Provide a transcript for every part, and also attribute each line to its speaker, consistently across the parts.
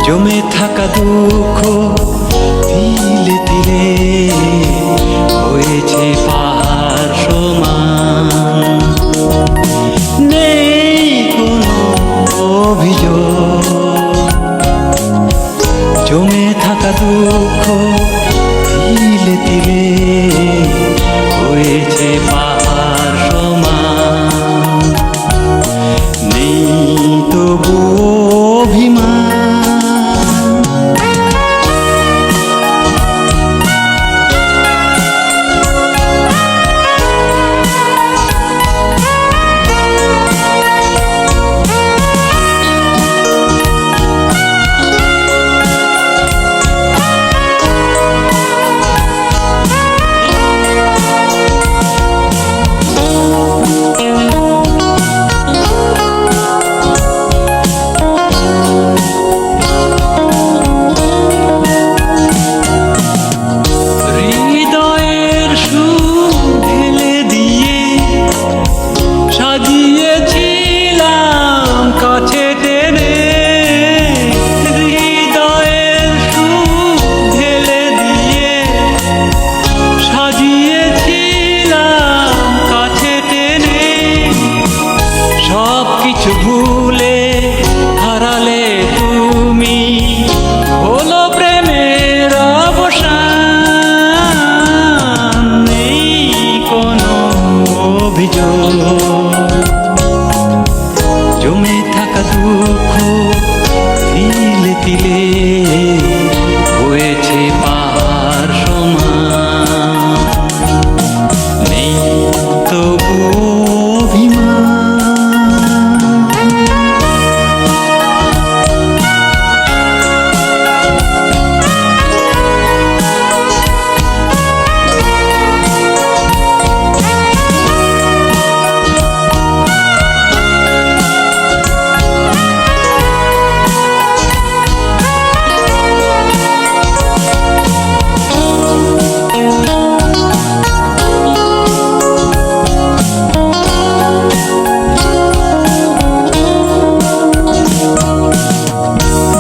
Speaker 1: জমে থাকা দুঃখ তিলে তিলে হয়েছে পাহাড় সমান। নেই কোনো অভিযোগ, জমে থাকা দুঃখ তিলে তিলে হয়েছে পাহাড় সমান। নেই তবু অভিমান, কিছু ভুলে হারালে তুমি, হলো প্রেমের অবসান। নেই কোনো অভিযোগ, জমে থাকা দুঃখ তিলে তিলে হয়েছে পাহাড় সমান। নেই তবু অভিমান,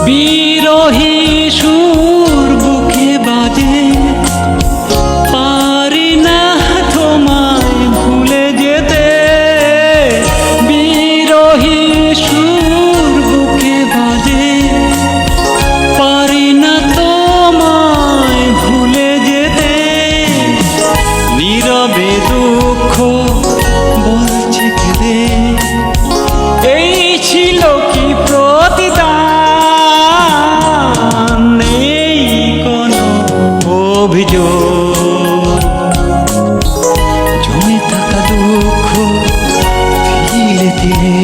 Speaker 1: বিরহী সুর বুকে বাজে, পারি না তোমায় ভুলে যেতে। বিরহী সুর বুকে বাজে, পারি না তোমায় ভুলে যেতে। নীরবে দুঃখ বলছে কেঁদে, এই ছিল কি প্রতিদান। নেই কোনো অভিযোগ, জমে থাকা দুঃখ তিলে তিলে